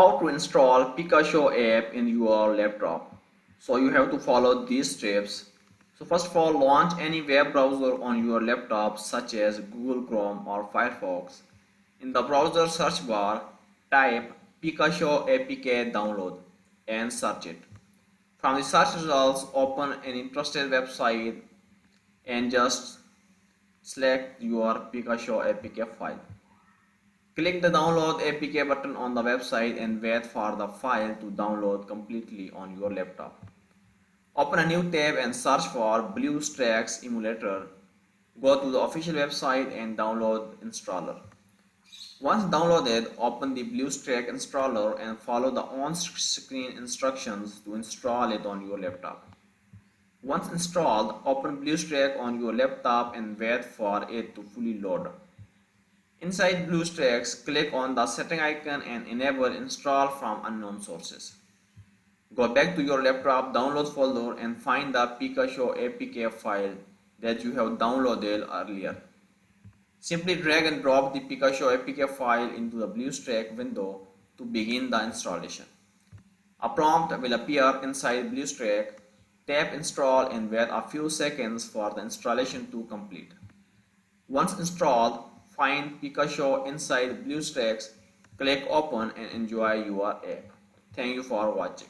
How to install Pikashow app in your laptop. So you have to follow these steps. So first of all, launch any web browser on your laptop such as Google Chrome or Firefox. In the browser search bar, type Pikashow APK download and search it. From the search results, open an interested website and just select your Pikashow APK file. Click the download APK button on the website and wait for the file to download completely on your laptop. Open a new tab and search for BlueStacks emulator. Go to the official website and download installer. Once downloaded, open the BlueStack installer and follow the on-screen instructions to install it on your laptop. Once installed, open BlueStack on your laptop and wait for it to fully load. Inside BlueStacks, click on the setting icon and enable install from unknown sources. Go back to your laptop downloads folder and find the Pikashow APK file that you have downloaded earlier. Simply drag and drop the Pikashow APK file into the BlueStack window to begin the installation. A prompt will appear inside BlueStack. Tap install and wait a few seconds for the installation to complete. Once installed, find Pikashow inside BlueStacks, click open and enjoy your app. Thank you for watching.